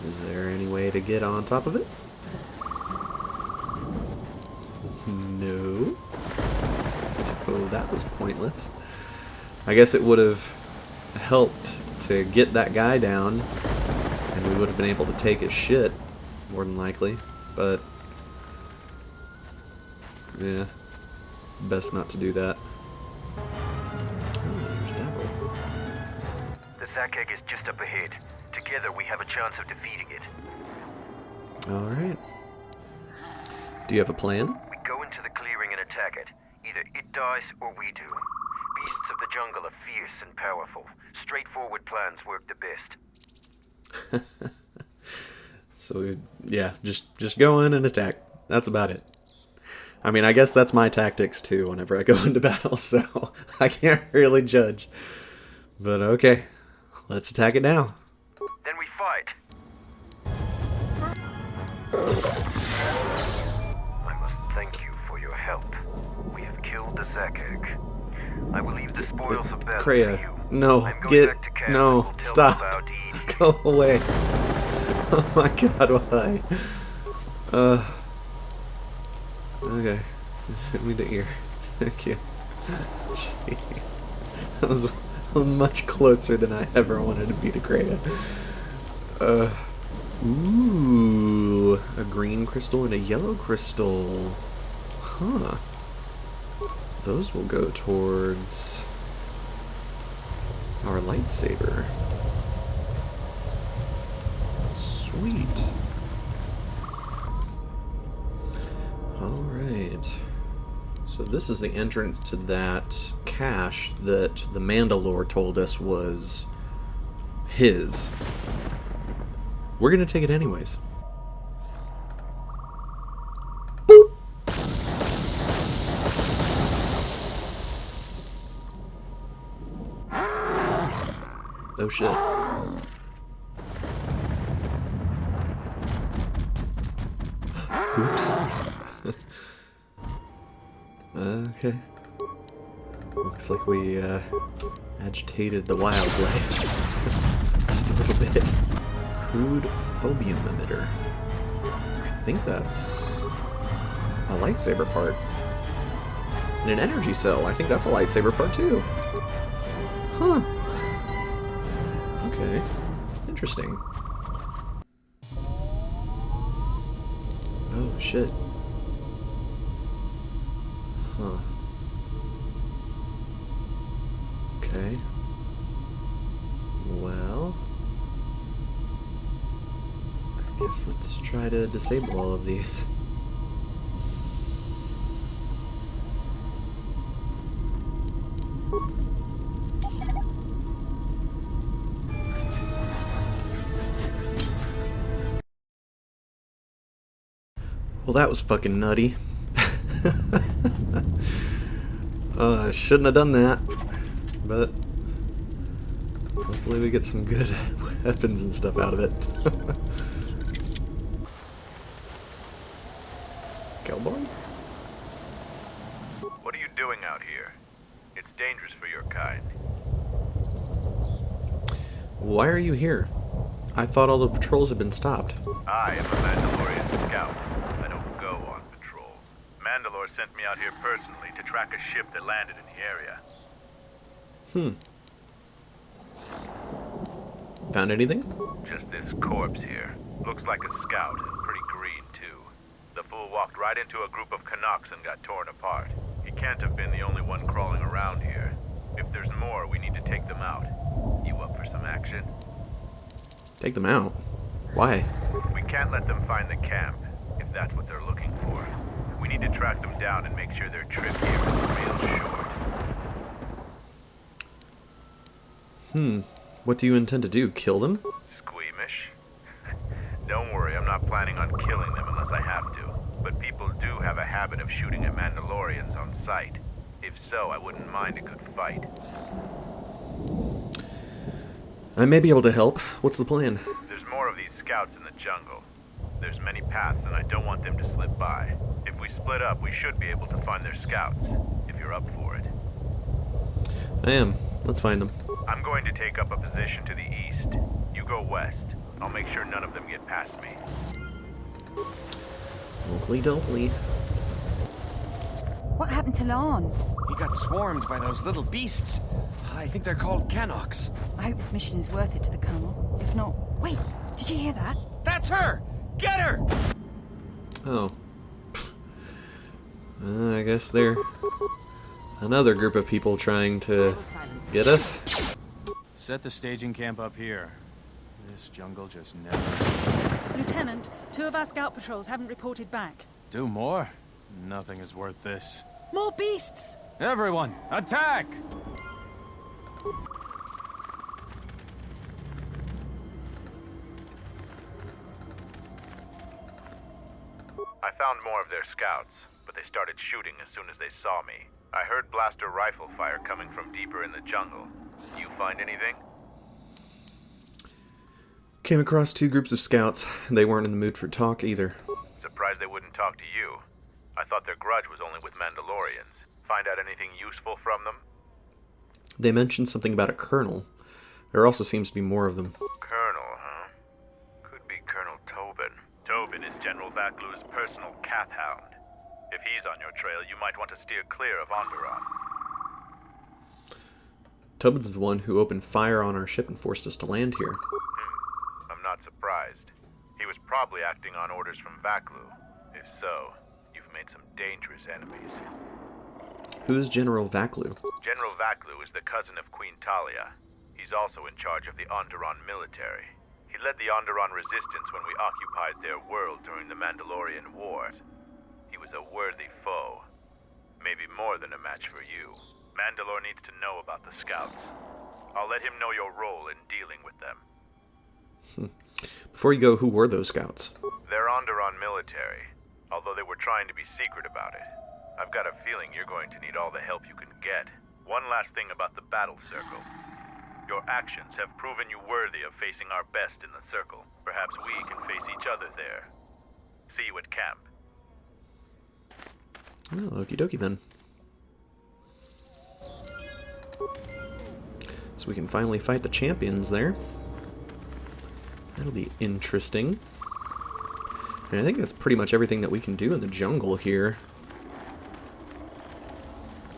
Is there any way to get on top of it? No. So that was pointless. I guess it would have helped to get that guy down, and we would have been able to take his shit, more than likely. But yeah, best not to do that. Oh, there's Dabble. The Zack egg is just up ahead. Together we have a chance of defeating it. Alright. Do you have a plan? We go into the clearing and attack it. Either it dies or we do. Beasts of the jungle are fierce and powerful. Straightforward plans work the best. So yeah, just go in and attack. That's about it. I mean, I guess that's my tactics too whenever I go into battle, so I can't really judge. But okay, let's attack it now. Then we fight. I must thank you for your help. We have killed the Zack egg. I will leave the spoils of battle to Kreia, you. no, I'm going get, back to camp and no, will tell stop, them about Edie. go away. Oh my god, why? Okay, hit me the ear. Thank you. Jeez. That was much closer than I ever wanted to be to Kreia. Ooh, a green crystal and a yellow crystal. Huh. Those will go towards our lightsaber. Sweet. Alright. So this is the entrance to that cache that the Mandalore told us was his. We're gonna take it anyways. Boop. Oh shit. Oops. Okay. Looks like we agitated the wildlife. Just a little bit. Crude phobium emitter. I think that's a lightsaber part. And an energy cell. I think that's a lightsaber part too. Huh. Okay. Interesting. Oh shit. Huh. Okay. Well, I guess let's try to disable all of these. Well, that was fucking nutty. I shouldn't have done that, but hopefully we get some good weapons and stuff out of it. Cowboy? What are you doing out here? It's dangerous for your kind. Why are you here? I thought all the patrols had been stopped. I am a Mandalorian scout. I don't go on patrols. Mandalore sent me out here personally to track a ship that landed in the area. Found anything? Just this corpse here. Looks like a scout, and pretty green too. The fool walked right into a group of Canucks and got torn apart. He can't have been the only one crawling around here. If there's more, we need to take them out. You up for some action? Take them out? Why? We can't let them find the camp, if that's what they're looking for. We need to track them down and make sure their trip here is real short. What do you intend to do? Kill them? Squeamish? Don't worry, I'm not planning on killing them unless I have to. But people do have a habit of shooting at Mandalorians on sight. If so, I wouldn't mind a good fight. I may be able to help. What's the plan? There's more of these scouts in the jungle. There's many paths and I don't want them to slip by. If we split up, we should be able to find their scouts, if you're up for it. I am. Let's find them. I'm going to take up a position to the east. You go west. I'll make sure none of them get past me. Oakley dokley. What happened to Lon? He got swarmed by those little beasts. I think they're called Canucks. I hope this mission is worth it to the Colonel. If not... Wait, did you hear that? That's her! Get her! Oh. I guess they're another group of people trying to get us. Set the staging camp up here. This jungle just never ends. Lieutenant, 2 of our scout patrols haven't reported back. Do more? Nothing is worth this. More beasts! Everyone, attack! I found more of their scouts, but they started shooting as soon as they saw me. I heard blaster rifle fire coming from deeper in the jungle. You find anything? Came across 2 groups of scouts. They weren't in the mood for talk either. Surprised they wouldn't talk to you. I thought their grudge was only with Mandalorians. Find out anything useful from them? They mentioned something about a colonel. There also seems to be more of them. Colonel, huh? Could be Colonel Tobin. Tobin is General Vaklu's personal cat hound. If he's on your trail, you might want to steer clear of Onderon. Tobin's the one who opened fire on our ship and forced us to land here. I'm not surprised. He was probably acting on orders from Vaklu. If so, you've made some dangerous enemies. Who is General Vaklu? General Vaklu is the cousin of Queen Talia. He's also in charge of the Onderon military. He led the Onderon resistance when we occupied their world during the Mandalorian Wars. He was a worthy foe. Maybe more than a match for you. Mandalore needs to know about the scouts. I'll let him know your role in dealing with them. Before you go, who were those scouts? They're Onderon military, although they were trying to be secret about it. I've got a feeling you're going to need all the help you can get. One last thing about the battle circle. Your actions have proven you worthy of facing our best in the circle. Perhaps we can face each other there. See you at camp. Oh, okie dokie then. So we can finally fight the champions there. That'll be interesting. And I think that's pretty much everything that we can do in the jungle here.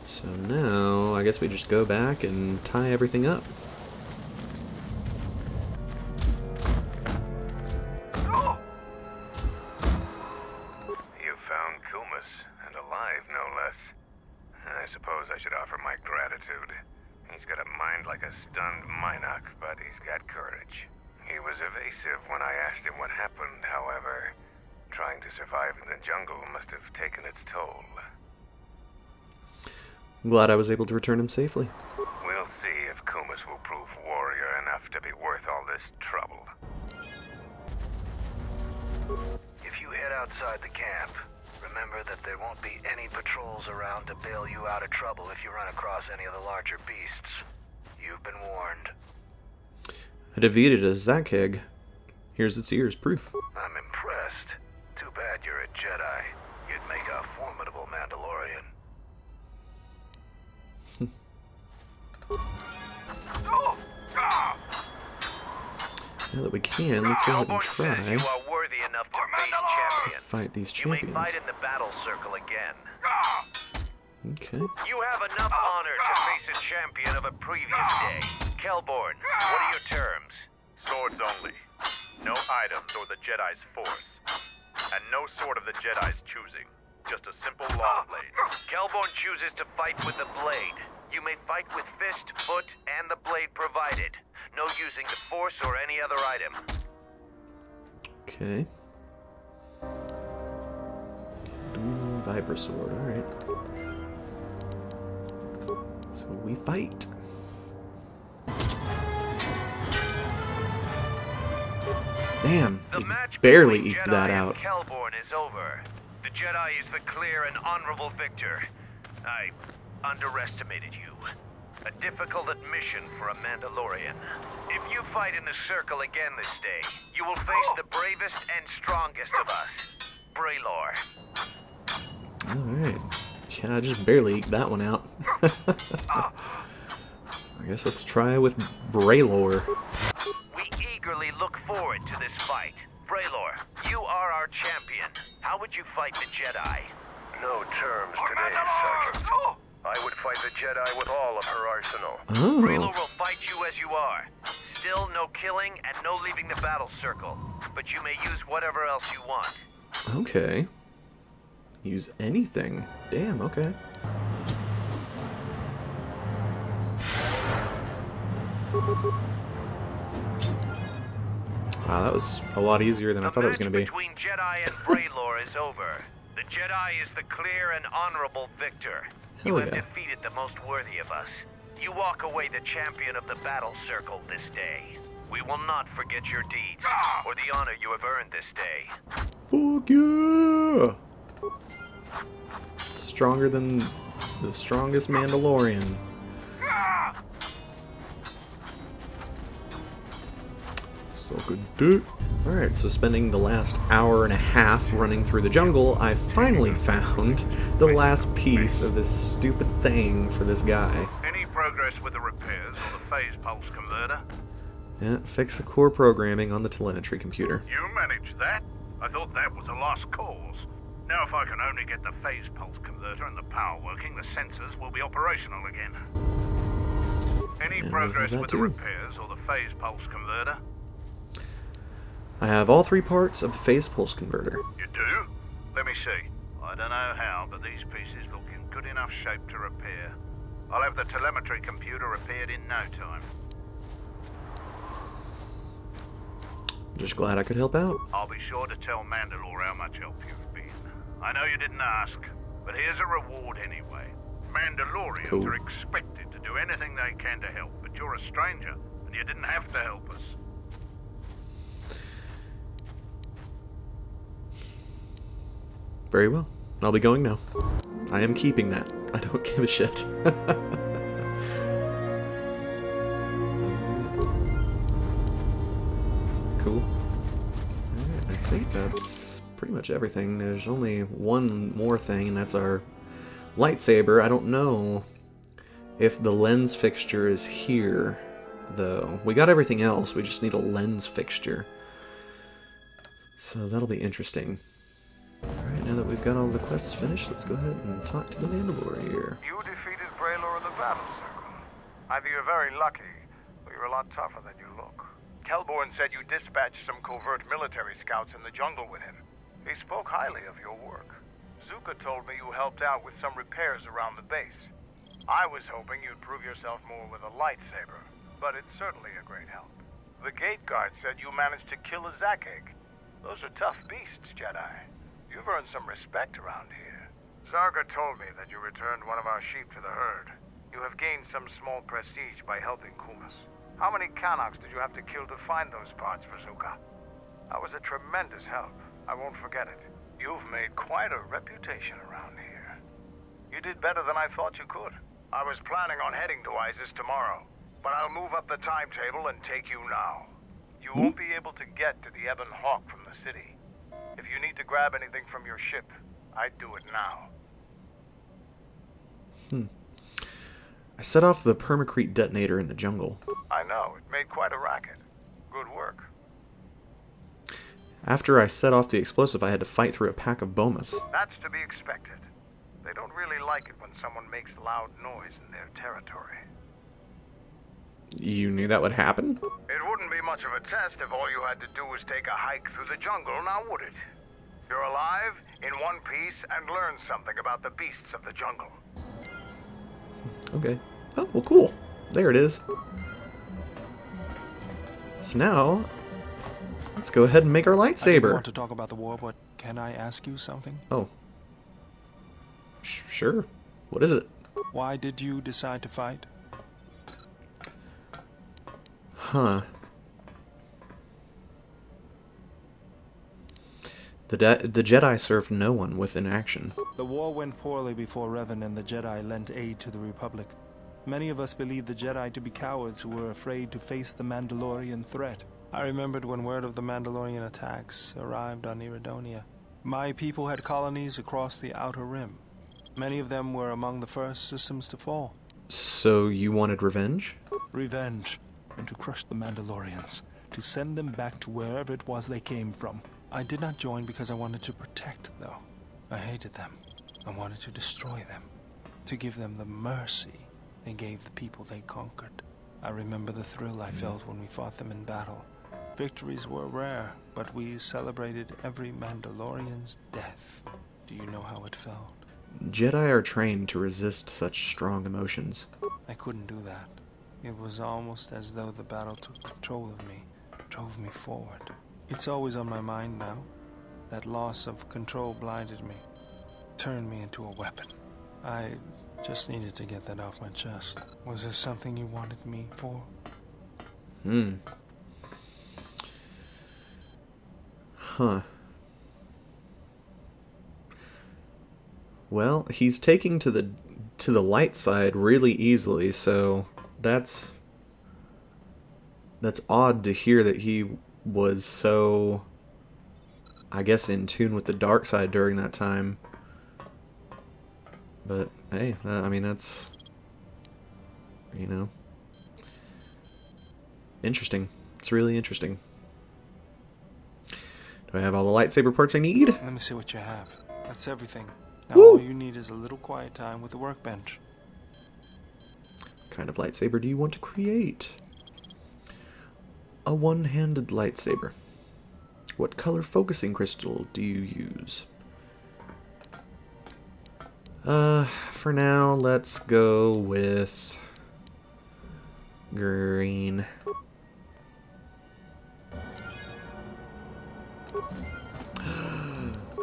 So now, I guess we just go back and tie everything up. You found Kumas, and alive, no less. I suppose I should offer my gratitude. He's got a mind like a stunned Minoc, but he's got courage. He was evasive when I asked him what happened, however. Trying to survive in the jungle must have taken its toll. I'm glad I was able to return him safely. We'll see if Kumas will prove warrior enough to be worth all this trouble. If you head outside the camp, remember that there won't be any patrols around to bail you out of trouble if you run across any of the larger beasts. You've been warned. I defeated a Zakheg. Here's its ears, proof. I'm impressed. Too bad you're a Jedi. You'd make a formidable Mandalorian. Now that we can, let's go ahead and try You are worthy enough to face champions. to fight these You may champions. fight in the battle circle again. Okay. You have enough honor to face a champion of a previous day. Kelborn, what are your terms? Swords only. No items or the Jedi's force. And no sword of the Jedi's choosing. Just a simple long blade. Kelborn chooses to fight with the blade. You may fight with fist, foot, and the blade provided. No using the force or any other item. Okay. Vibra sword, alright. So we fight. Damn, he barely eked that out. Kelborn is over. The Jedi is the clear and honorable victor. I underestimated you. A difficult admission for a Mandalorian. If you fight in the circle again this day, you will face the bravest and strongest of us, Braylor. Alright. Yeah, I just barely eked that one out. I guess let's try with Braylor. We eagerly look forward to this fight. Braylor, you are our champion. How would you fight the Jedi? No terms today, Sergeant. I would fight the Jedi with all of her arsenal. Oh. Braylor will fight you as you are. Still no killing and no leaving the battle circle. But you may use whatever else you want. Okay. Use anything. Damn, okay. Wow, that was a lot easier than I thought it was going to be. The match between Jedi and Braylor is over. The Jedi is the clear and honorable victor. You have defeated the most worthy of us. You walk away the champion of the battle circle this day. We will not forget your deeds, or the honor you have earned this day. Fuck yeah! Stronger than the strongest Mandalorian. Suck a dick. Alright, so spending the last hour and a half running through the jungle, I finally found the last piece of this stupid thing for this guy. Any progress with the repairs or the phase pulse converter? Yeah, fix the core programming on the telemetry computer. You managed that? I thought that was a lost cause. Now if I can only get the phase pulse converter and the power working, the sensors will be operational again. Any progress with the repairs or the phase pulse converter? I have all three parts of the phase pulse converter. You do? Let me see. I don't know how, but these pieces look in good enough shape to repair. I'll have the telemetry computer repaired in no time. Just glad I could help out. I'll be sure to tell Mandalore how much help you've been. I know you didn't ask, but here's a reward anyway. Mandalorians are expected to do anything they can to help, but you're a stranger, and you didn't have to help us. Very well. I'll be going now. I am keeping that. I don't give a shit. cool. Alright, I think that's pretty much everything. There's only one more thing, and that's our lightsaber. I don't know if the lens fixture is here, though. We got everything else, we just need a lens fixture. So that'll be interesting. Alright, now that we've got all the quests finished, let's go ahead and talk to the Mandalorian. You defeated Braylor in the battle circle. Either you're very lucky, or you're a lot tougher than you look. Kelborn said you dispatched some covert military scouts in the jungle with him. He spoke highly of your work. Zuka told me you helped out with some repairs around the base. I was hoping you'd prove yourself more with a lightsaber, but it's certainly a great help. The gate guard said you managed to kill a Zakeg. Those are tough beasts, Jedi. You've earned some respect around here. Zarga told me that you returned one of our sheep to the herd. You have gained some small prestige by helping Kumas. How many Kanaks did you have to kill to find those parts for Zuka? That was a tremendous help. I won't forget it. You've made quite a reputation around here. You did better than I thought you could. I was planning on heading to Isis tomorrow, but I'll move up the timetable and take you now. You won't be able to get to the Ebon Hawk from the city. If you need to grab anything from your ship, I'd do it now. I set off the permacrete detonator in the jungle. I know, it made quite a racket. Good work. After I set off the explosive, I had to fight through a pack of bomas. That's to be expected. They don't really like it when someone makes loud noise in their territory. You knew that would happen? It wouldn't be much of a test if all you had to do was take a hike through the jungle, now would it? You're alive, in one piece, and learn something about the beasts of the jungle. Okay. Oh, well, cool. There it is. So now, let's go ahead and make our I lightsaber. don't want to talk about the war, but can I ask you something? Oh. Sure. What is it? Why did you decide to fight? Huh. The Jedi served no one with inaction. The war went poorly before Revan and the Jedi lent aid to the Republic. Many of us believed the Jedi to be cowards who were afraid to face the Mandalorian threat. I remembered when word of the Mandalorian attacks arrived on Iridonia. My people had colonies across the Outer Rim. Many of them were among the first systems to fall. So you wanted revenge? Revenge. And to crush the Mandalorians. To send them back to wherever it was they came from. I did not join because I wanted to protect, though. I hated them. I wanted to destroy them. To give them the mercy they gave the people they conquered. I remember the thrill I felt when we fought them in battle. Victories were rare, but we celebrated every Mandalorian's death. Do you know how it felt? Jedi are trained to resist such strong emotions. I couldn't do that. It was almost as though the battle took control of me, drove me forward. It's always on my mind now. That loss of control blinded me, turned me into a weapon. I just needed to get that off my chest. Was there something you wanted me for? Huh. Well, he's taking to the light side really easily, so that's odd to hear that he was so, I guess, in tune with the dark side during that time. But hey, I mean, that's, you know, interesting. It's really interesting. Do I have all the lightsaber parts I need? Let me see what you have. That's everything. Now Woo! all you need is a little quiet time with the workbench. What kind of lightsaber do you want to create? A one-handed lightsaber. What color focusing crystal do you use? For now, let's go with green.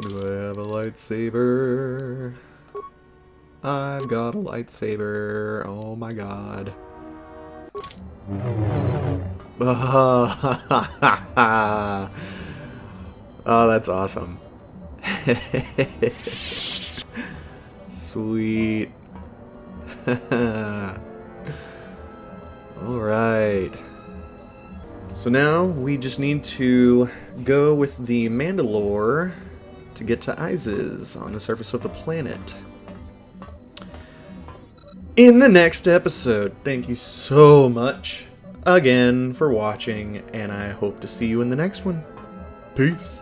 Do I have a lightsaber? I've got a lightsaber. Oh my god. Oh, that's awesome. Sweet. Alright. So now we just need to go with the Mandalore to get to Isis on the surface of the planet. In the next episode, thank you so much again for watching, and I hope to see you in the next one. Peace.